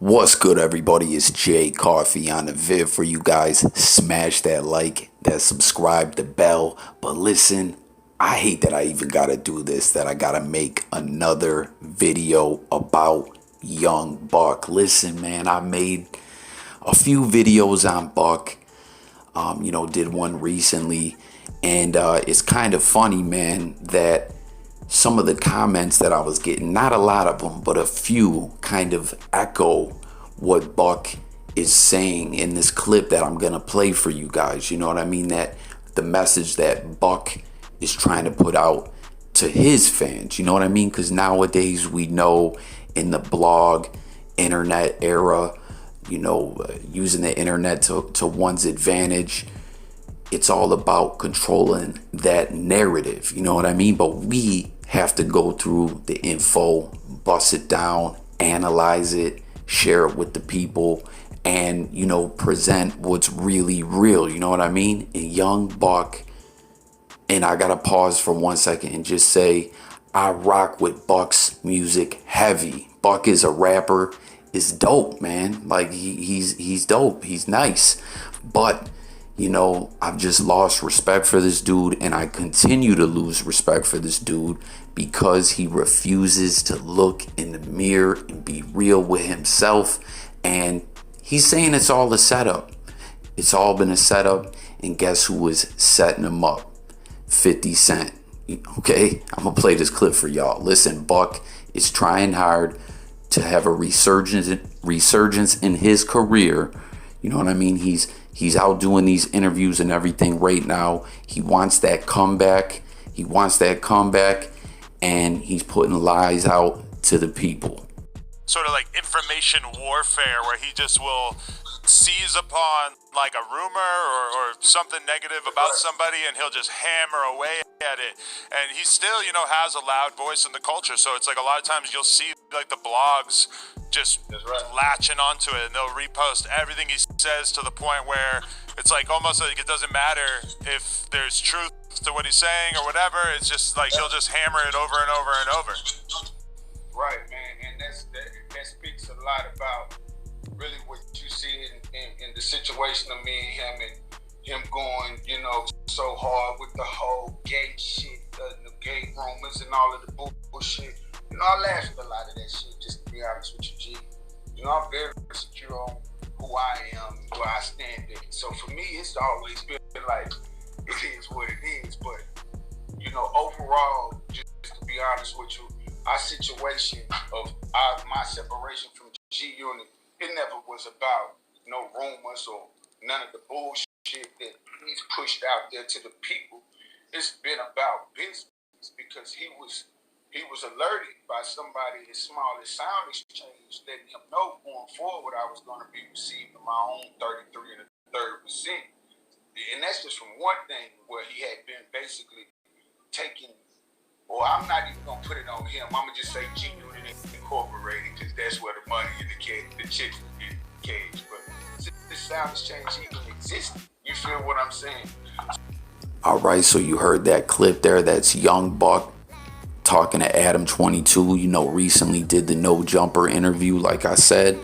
What's good, everybody? It's Jay Coffee on the vid for you guys. Smash that like, that subscribe, the bell. But listen, I hate that I even gotta do this, that I gotta make another video about Young Buck. Listen, man, I made a few videos on Buck. Did one recently, and it's kind of funny, man, that some of the comments that I was getting, not a lot of them, but a few, kind of echo what Buck is saying in this clip that I'm gonna play for you guys. You know what I mean? That the message that Buck is trying to put out to his fans. You know what I mean? Because nowadays we know in the blog, internet era, using the internet to one's advantage, it's all about controlling that narrative. You know what I mean? But we have to go through the info, bust it down, analyze it, share it with the people, and present what's really real. You know what I mean? And Young Buck, and I gotta pause for 1 second and just say I rock with Buck's music heavy. Buck is a rapper, is dope, man. Like he's dope, he's nice. But I've just lost respect for this dude, and I continue to lose respect for this dude because he refuses to look in the mirror and be real with himself. And he's saying it's all a setup. It's all been a setup, and guess who was setting him up? 50 Cent. Okay, I'm gonna play this clip for y'all. Listen, Buck is trying hard to have a resurgence in his career. You know what I mean? He's out doing these interviews and everything right now. He wants that comeback. And he's putting lies out to the people. Sort of like information warfare, where he just will seize upon like a rumor or something negative about somebody, and he'll just hammer away at it. And he still, has a loud voice in the culture. So it's like a lot of times you'll see like the blogs just latching onto it, and they'll repost everything he says to the point where it's like almost like it doesn't matter if there's truth to what he's saying or whatever. It's just like he'll just hammer it over and over and over. Right, man, and that speaks a lot about really what you see in the situation of me and him going, so hard with the whole gay shit, the gay rumors and all of the bullshit. I laugh at a lot of that shit, just to be honest with you, G. I'm very secure on who I am and where I stand at. So for me, it's always been like, it is what it is. But, overall, just to be honest with you, our situation of my separation from G-Unit, it never was about no rumors or none of the bullshit that he's pushed out there to the people. It's been about business because he was alerted by somebody as small as Sound Exchange, letting him know going forward I was going to be receiving my own 33 1/3%. And that's just from one thing where he had been basically taking, or I'm not even going to put it on him. I'm going to just say G-Unit Incorporated, because that's where the money and the chips get caged. But since this Sound Exchange even existed, you feel what I'm saying? All right, so you heard that clip there. That's Young Buck talking to Adam 22. Recently did the No Jumper interview. Like I said,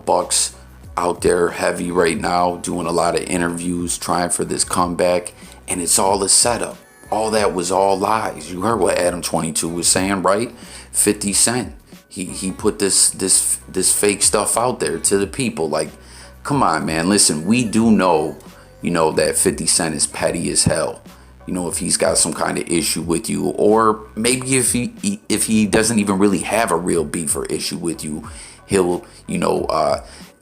Buck's out there heavy right now, doing a lot of interviews, trying for this comeback, and it's all a setup. All that was all lies. You heard what Adam 22 was saying, right? 50 Cent. He put this fake stuff out there to the people. Like, come on, man. Listen, we do know, that 50 Cent is petty as hell. If he's got some kind of issue with you, or maybe if he doesn't even really have a real beef or issue with you, he'll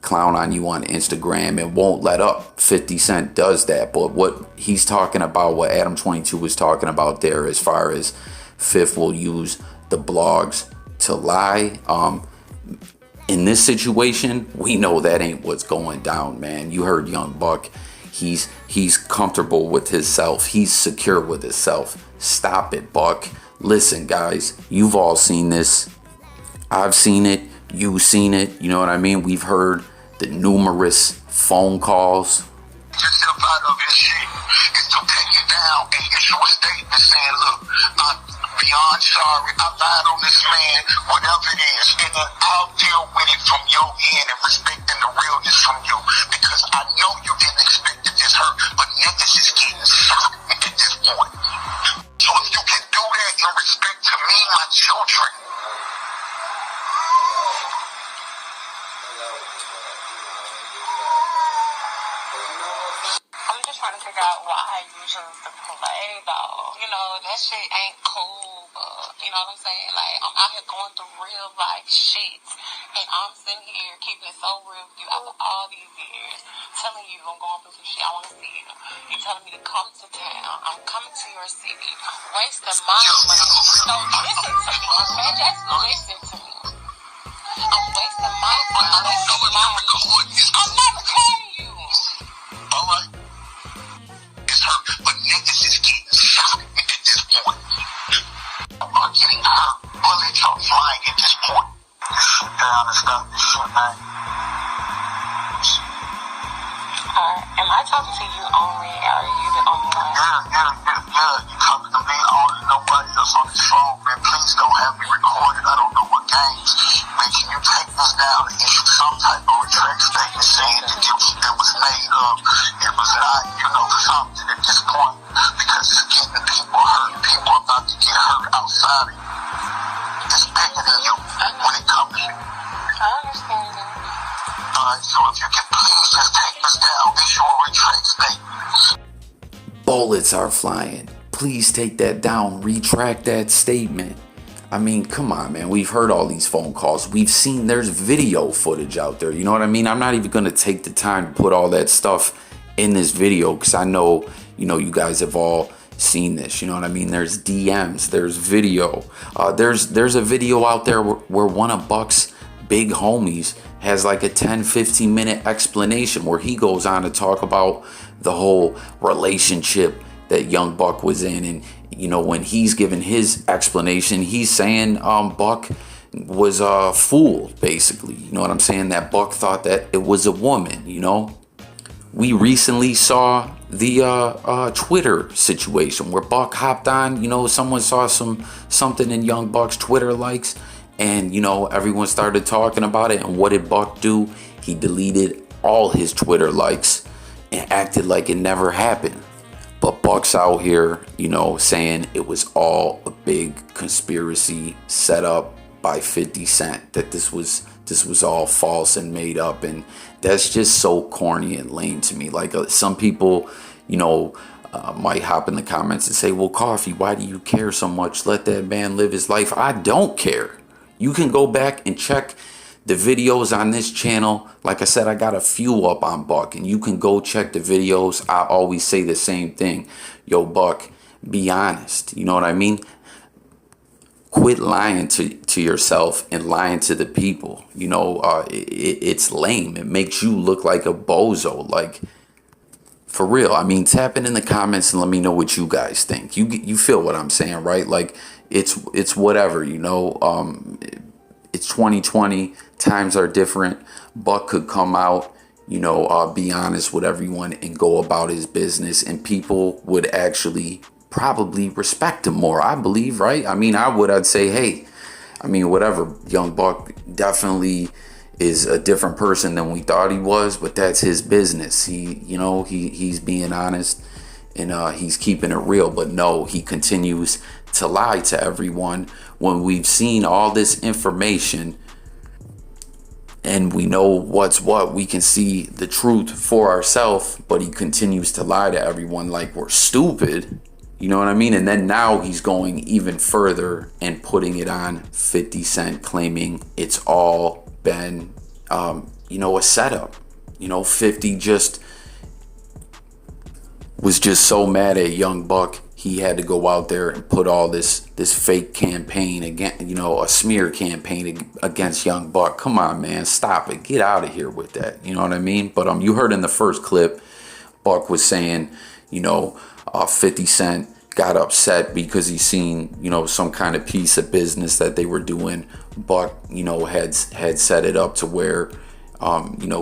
clown on you on Instagram and won't let up. 50 Cent does that. But what he's talking about, what Adam 22 was talking about there, as far as Fifth will use the blogs to lie, in this situation, we know that ain't what's going down, man. You heard Young Buck. He's comfortable with himself. He's secure with himself. Stop it, Buck. Listen, guys, you've all seen this. I've seen it. You've seen it. You know what I mean? We've heard the numerous phone calls. Just step out of his shit is to take it down and issue a statement saying, look, I'm beyond sorry. I lied on this man, whatever it is. And then I'll deal with it from your your end and respecting the realness from you. Because I know you didn't expect to just hurt, but niggas is getting shot at this point. So if you can do that in respect to me, my children, I'm just trying to figure out why you chose to play, though. You know, that shit ain't cool, but, you know what I'm saying? Like, I'm out here going through real life shit, and I'm sitting here keeping it so real with you after all these years, telling you I'm going through some shit, I want to see you. You telling me to come to town, I'm coming to your city, wasting my money. So listen to me, okay? Just listen to me. I'm wasting my time, I'm wasting my money. I'm not recording you. alright, it's hurt, but niggas is getting shot at this point. Are getting hurt, bullets are flying at this point. Just sit down and stop this shit, man. Am I talking to you only, or are you the only one? Yeah. You talking to me, only nobody else on this phone, man. Please don't have me recorded. I don't know what games. Man, can you take this down and issue some type of retract statement saying that it was made up, it was not, something at this point, because it's getting people hurt. People are about to get hurt outside of you. It's bigger than you when it comes to you. I understand that. Alright, so if you can please just take this down, issue a retract statement. Bullets are flying. Please take that down. Retract that statement. I mean, come on, man. We've heard all these phone calls. We've seen there's video footage out there. You know what I mean? I'm not even going to take the time to put all that stuff in this video because I know, you guys have all seen this. You know what I mean? There's DMs. There's video. There's a video out there where one of Buck's big homies has like a 10-15 minute explanation where he goes on to talk about the whole relationship that Young Buck was in. And when he's giving his explanation, he's saying Buck was fooled, basically. You know what I'm saying? That Buck thought that it was a woman. We recently saw the Twitter situation where Buck hopped on. Someone saw something in Young Buck's Twitter likes, and everyone started talking about it. And what did Buck do? He deleted all his Twitter likes and acted like it never happened. But Buck's out here, saying it was all a big conspiracy set up by 50 Cent, that this was all false and made up. And that's just so corny and lame to me. Like some people, might hop in the comments and say, well, Coffee, why do you care so much? Let that man live his life. I don't care. You can go back and check the videos on this channel. Like I said, I got a few up on Buck, and you can go check the videos. I always say the same thing. Yo, Buck, be honest. You know what I mean? Quit lying to yourself and lying to the people. It's lame. It makes you look like a bozo. Like, for real. I mean, tap in the comments and let me know what you guys think. You feel what I'm saying, right? Like, it's whatever, it's 2020. Times are different. Buck could come out, be honest with everyone and go about his business, and people would actually probably respect him more, I believe, right? I mean, I'd say, hey, whatever. Young Buck definitely is a different person than we thought he was, but that's his business. He's being honest, and he's keeping it real. But no, he continues to lie to everyone when we've seen all this information and we know what's what. We can see the truth for ourselves, but he continues to lie to everyone like we're stupid. You know what I mean? And then now he's going even further and putting it on 50 Cent, claiming it's all been, a setup. 50 just was just so mad at Young Buck. He had to go out there and put all this fake campaign again, a smear campaign against Young Buck. Come on, man, stop it. Get out of here with that. You know what I mean? But you heard in the first clip, Buck was saying, 50 Cent got upset because he seen, some kind of piece of business that they were doing. Buck, had set it up to where,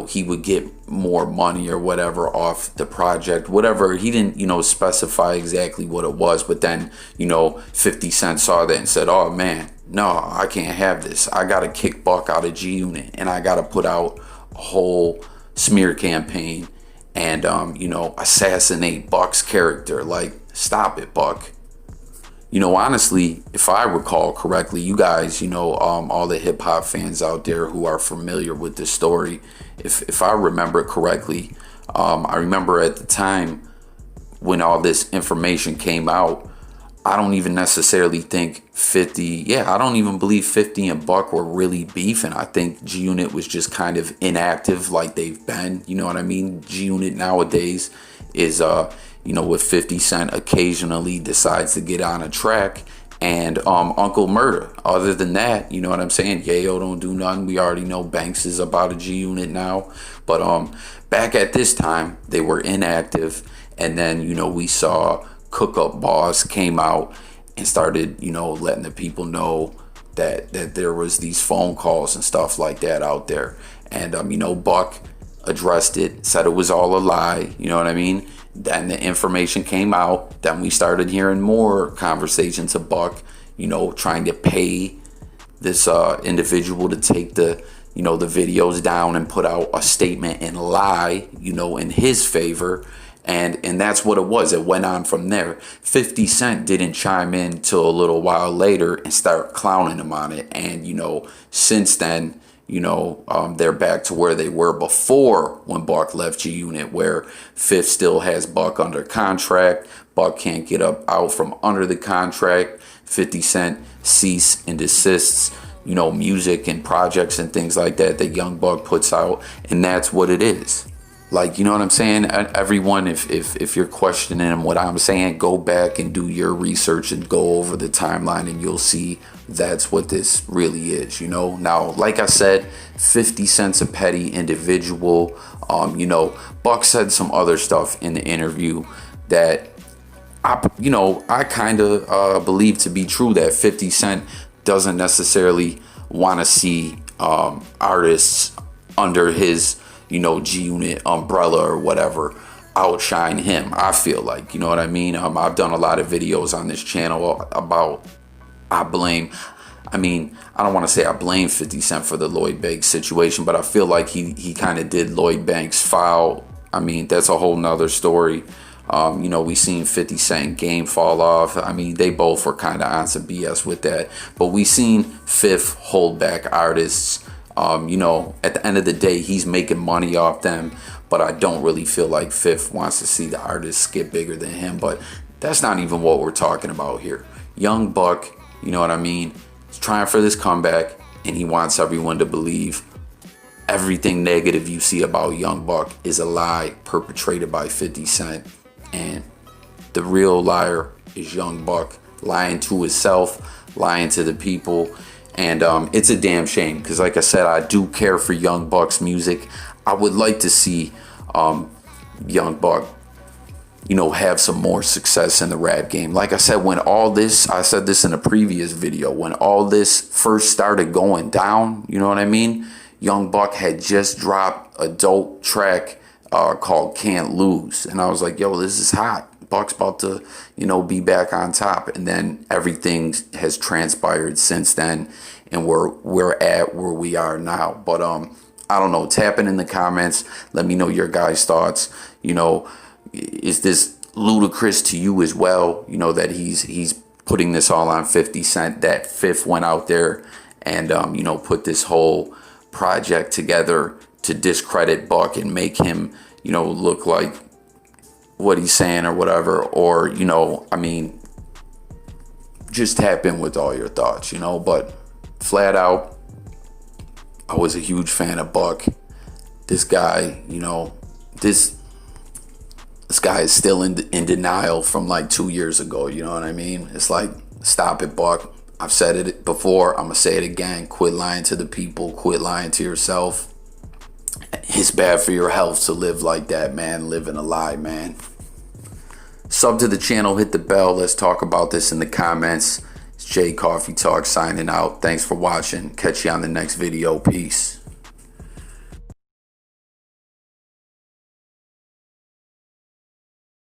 he would get more money or whatever off the project, whatever. He didn't, specify exactly what it was, but then, 50 Cent saw that and said, oh man, no, I can't have this. I gotta kick Buck out of G Unit, and I gotta put out a whole smear campaign and assassinate Buck's character. Like, stop it, Buck. Honestly, if I recall correctly, you guys, all the hip hop fans out there who are familiar with this story, if I remember correctly, I remember at the time when all this information came out, I don't even necessarily think 50, I don't even believe 50 and Buck were really beefing. I think G Unit was just kind of inactive like they've been, you know what I mean? G Unit nowadays is, with 50 Cent occasionally decides to get on a track and Uncle Murder. Other than that, you know what I'm saying? Yayo don't do nothing. We already know Banks is about a G Unit now. But back at this time, they were inactive. And then, we saw Cook Up Boss came out and started, letting the people know that there was these phone calls and stuff like that out there. And, Buck addressed it, said it was all a lie, you know what I mean? Then the information came out. Then we started hearing more conversations of Buck, trying to pay this individual to take the videos down and put out a statement and lie, in his favor. And that's what it was. It went on from there. 50 Cent didn't chime in till a little while later and start clowning him on it. And, since then, they're back to where they were before when Buck left G Unit, where Fifth still has Buck under contract. Buck can't get out from under the contract. 50 Cent cease and desists, music and projects and things like that Young Buck puts out. And that's what it is. Like, you know what I'm saying? Everyone, if you're questioning what I'm saying, go back and do your research and go over the timeline and you'll see that's what this really is, Now, like I said, 50 Cent's a petty individual. Buck said some other stuff in the interview that I kind of believe to be true, that 50 Cent doesn't necessarily want to see artists under his G Unit umbrella or whatever outshine him. I feel like, you know what I mean? I've done a lot of videos on this channel about, I don't want to say I blame 50 Cent for the Lloyd Banks situation, but I feel like he kind of did Lloyd Banks foul. That's a whole nother story. We seen 50 Cent Game fall off. They both were kind of on some BS with that, but we seen Fifth hold back artists. At the end of the day, he's making money off them, but I don't really feel like Fifth wants to see the artists get bigger than him. But that's not even what we're talking about here. Young Buck, you know what I mean? He's trying for this comeback, and he wants everyone to believe everything negative you see about Young Buck is a lie perpetrated by 50 Cent. And the real liar is Young Buck, lying to himself, lying to the people. And it's a damn shame because, like I said, I do care for Young Buck's music. I would like to see Young Buck, have some more success in the rap game. Like I said, I said this in a previous video, when all this first started going down, you know what I mean? Young Buck had just dropped a dope track called Can't Lose. And I was like, yo, this is hot. Buck's about to, be back on top. And then everything has transpired since then, and we're at where we are now. But I don't know. Tap in the comments. Let me know your guys' thoughts. Is this ludicrous to you as well? That he's putting this all on 50 Cent. That Fifth went out there and put this whole project together to discredit Buck and make him look like what he's saying or whatever. Or just tap in with all your thoughts, but flat out, I was a huge fan of Buck. This guy, this guy is still in denial from like 2 years ago. You know what I mean? It's like, stop it, Buck. I've said it before. I'm gonna say it again. Quit lying to the people. Quit lying to yourself. It's bad for your health to live like that, man. Living a lie, man. Sub to the channel, hit the bell. Let's talk about this in the comments. It's Jay Coffee Talk signing out. Thanks for watching. Catch you on the next video. Peace.